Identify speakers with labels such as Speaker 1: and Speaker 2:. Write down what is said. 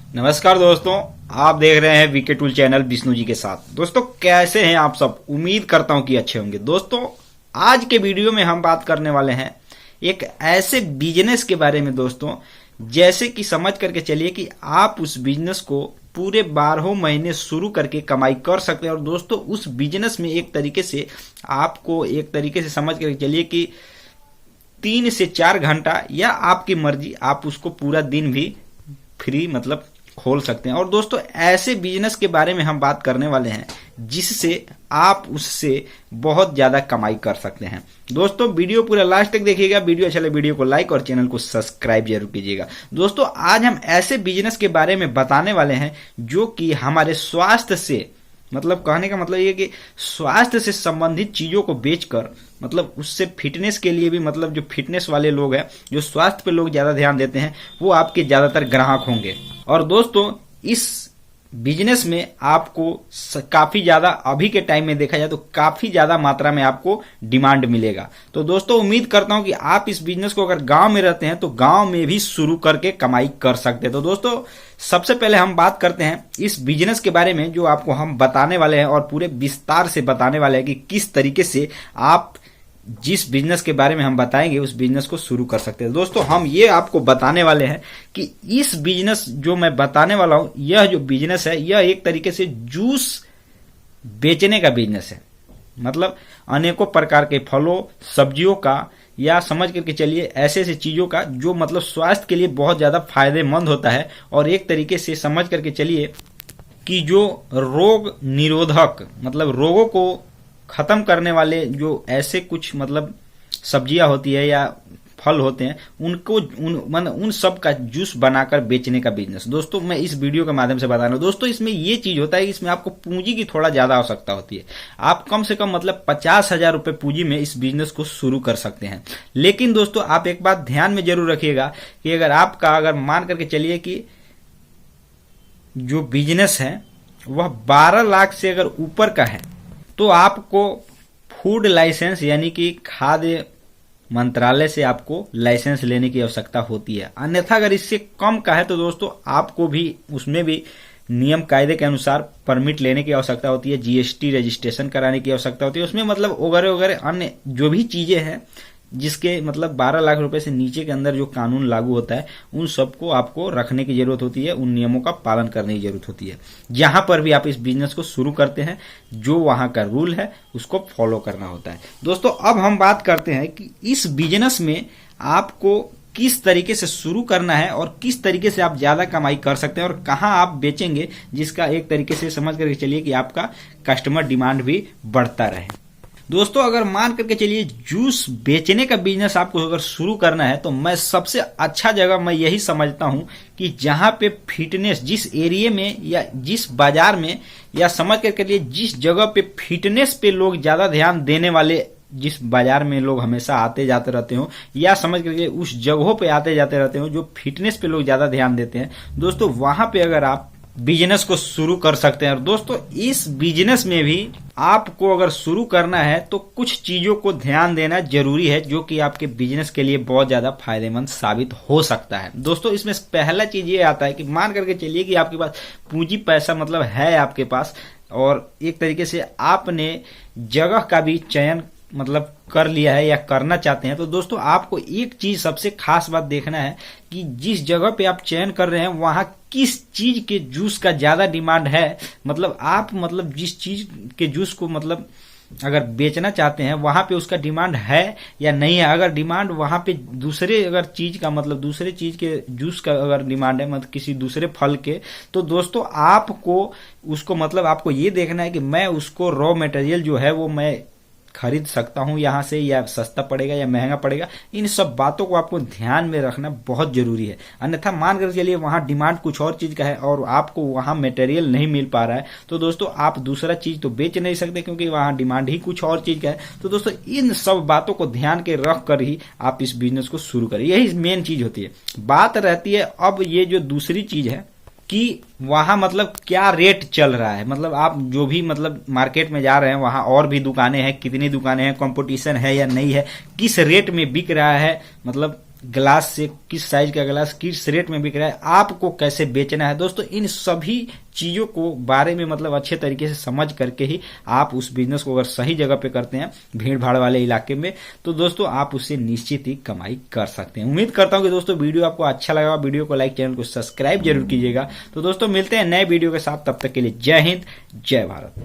Speaker 1: नमस्कार दोस्तों, आप देख रहे हैं VK tool channel Vishnu ji के साथ। दोस्तों कैसे हैं आप सब? उम्मीद करता हूं कि अच्छे होंगे। दोस्तों आज के वीडियो में हम बात करने वाले हैं एक ऐसे बिजनेस के बारे में दोस्तों, जैसे कि समझ करके चलिए कि आप उस बिजनेस को पूरे 12 महीने शुरू करके कमाई कर सकते हैं। और दोस्तों उस बिजनेस में एक तरीके से आपको समझ करके चलिए कि 3 से 4 घंटा या आपकी मर्जी, आप उसको पूरा दिन भी फ्री खोल सकते हैं। और दोस्तों ऐसे बिजनेस के बारे में हम बात करने वाले हैं जिससे आप उससे बहुत ज्यादा कमाई कर सकते हैं। दोस्तों वीडियो पूरा लास्ट तक देखिएगा। वीडियो अच्छा लगे वीडियो को लाइक और चैनल को सब्सक्राइब जरूर कीजिएगा। दोस्तों आज हम ऐसे बिजनेस के बारे में बताने वाले हैं जो कि हमारे स्वास्थ्य से कहने का मतलब ये कि स्वास्थ्य से संबंधित चीजों को बेचकर उससे फिटनेस के लिए भी जो फिटनेस वाले लोग हैं, जो स्वास्थ्य पे लोग ज्यादा ध्यान देते हैं, वो आपके ज्यादातर ग्राहक होंगे। और दोस्तों इस बिजनेस में आपको काफी ज्यादा, अभी के टाइम में देखा जाए तो काफी ज्यादा मात्रा में आपको डिमांड मिलेगा। तो दोस्तों उम्मीद करता हूं कि आप इस बिजनेस को अगर गांव में रहते हैं तो गांव में भी शुरू करके कमाई कर सकते हैं। तो दोस्तों सबसे पहले हम बात करते हैं इस बिजनेस के बारे में, जो आपको हम बताने वाले हैं और पूरे विस्तार से बताने वाले हैं कि किस तरीके से आप जिस बिजनेस के बारे में हम बताएंगे उस बिजनेस को शुरू कर सकते हैं। दोस्तों हम ये आपको बताने वाले हैं कि इस बिजनेस जो मैं बताने वाला हूं, यह जो बिजनेस है यह एक तरीके से जूस बेचने का बिजनेस है। अनेकों प्रकार के फलों, सब्जियों का, या समझ करके चलिए ऐसे ऐसे चीजों का जो स्वास्थ्य के लिए बहुत ज्यादा फायदेमंद होता है। और एक तरीके से समझ करके चलिए कि जो रोग निरोधक रोगों को खत्म करने वाले जो ऐसे कुछ सब्जियां होती है या फल होते हैं, उनको उन सब का जूस बनाकर बेचने का बिजनेस दोस्तों मैं इस वीडियो के माध्यम से बता रहा हूं। दोस्तों इसमें ये चीज होता है कि इसमें आपको पूंजी की थोड़ा ज्यादा आवश्यकता होती है। आप कम से कम 50,000 रुपए पूंजी में इस बिजनेस को शुरू कर सकते हैं। लेकिन दोस्तों आप एक बात ध्यान में जरूर रखिएगा कि अगर मान करके चलिए कि जो बिजनेस है वह 12 लाख से अगर ऊपर का है तो आपको फूड लाइसेंस यानी कि खाद्य मंत्रालय से आपको लाइसेंस लेने की आवश्यकता होती है। अन्यथा अगर इससे कम का है तो दोस्तों आपको भी उसमें भी नियम कायदे के अनुसार परमिट लेने की आवश्यकता होती है, जीएसटी रजिस्ट्रेशन कराने की आवश्यकता होती है। उसमें वगैरह वगैरह अन्य जो भी चीजें हैं जिसके 12 लाख रुपए से नीचे के अंदर जो कानून लागू होता है उन सबको आपको रखने की जरूरत होती है, उन नियमों का पालन करने की जरूरत होती है। जहां पर भी आप इस बिजनेस को शुरू करते हैं जो वहां का रूल है उसको फॉलो करना होता है। दोस्तों अब हम बात करते हैं कि इस बिजनेस में आपको किस तरीके से शुरू करना है और किस तरीके से आप ज्यादा कमाई कर सकते हैं और कहां आप बेचेंगे, जिसका एक तरीके से समझ करके चलिए कि आपका कस्टमर डिमांड भी बढ़ता रहे। दोस्तों अगर मान करके चलिए जूस बेचने का बिजनेस आपको अगर शुरू करना है तो मैं सबसे अच्छा जगह मैं यही समझता हूं कि जहां पे फिटनेस, जिस एरिया में या जिस बाजार में या समझ करके चलिए जिस जगह पे फिटनेस पे लोग ज्यादा ध्यान देने वाले, जिस बाजार में लोग हमेशा आते जाते रहते हो या समझ करके उस जगहों पे आते जाते रहते हो जो फिटनेस पे लोग ज्यादा ध्यान देते हैं, दोस्तों वहां पे अगर आप बिजनेस को शुरू कर सकते हैं। और दोस्तों इस बिजनेस में भी आपको अगर शुरू करना है तो कुछ चीजों को ध्यान देना जरूरी है जो कि आपके बिजनेस के लिए बहुत ज्यादा फायदेमंद साबित हो सकता है। दोस्तों इसमें पहला चीज ये आता है कि मान करके चलिए कि आपके पास पूंजी पैसा है आपके पास, और एक तरीके से आपने जगह का भी चयन कर लिया है या करना चाहते हैं। तो दोस्तों आपको एक चीज सबसे खास बात देखना है कि जिस जगह पे आप चयन कर रहे हैं वहां किस चीज के जूस का ज्यादा डिमांड है। आप जिस चीज के जूस को अगर बेचना चाहते हैं वहां पे उसका डिमांड है या नहीं है। अगर डिमांड वहां पे दूसरे चीज का दूसरे चीज के जूस का अगर डिमांड है किसी दूसरे फल के, तो दोस्तों आपको उसको आपको ये देखना है कि मैं उसको रॉ मटेरियल जो है वो मैं खरीद सकता हूं यहां से, या सस्ता पड़ेगा या महंगा पड़ेगा। इन सब बातों को आपको ध्यान में रखना बहुत जरूरी है। अन्यथा मान कर चलिए वहां डिमांड कुछ और चीज का है और आपको वहां मटेरियल नहीं मिल पा रहा है तो दोस्तों आप दूसरा चीज तो बेच नहीं सकते क्योंकि वहां डिमांड ही कुछ और चीज का है। तो दोस्तों इन सब बातों को ध्यान के रख कर ही आप इस बिजनेस को शुरू करें, यही मेन चीज होती है। बात रहती है अब ये जो दूसरी चीज है कि वहां क्या रेट चल रहा है, आप जो भी मार्केट में जा रहे हैं वहां और भी दुकानें हैं, कितनी दुकानें हैं, कंपटीशन है या नहीं है, किस रेट में बिक रहा है, ग्लास से किस साइज का ग्लास किस रेट में बिक रहा है, आपको कैसे बेचना है दोस्तों, इन सभी चीजों को बारे में मतलब अच्छे तरीके से समझ करके ही आप उस बिजनेस को अगर सही जगह पे करते हैं, भीड़ भाड़ वाले इलाके में, तो दोस्तों आप उससे निश्चित ही कमाई कर सकते हैं। उम्मीद करता हूं कि दोस्तों वीडियो आपको अच्छा लगा, वीडियो को लाइक, चैनल को सब्सक्राइब जरूर कीजिएगा। तो दोस्तों मिलते हैं नए वीडियो के साथ, तब तक के लिए जय हिंद, जय भारत।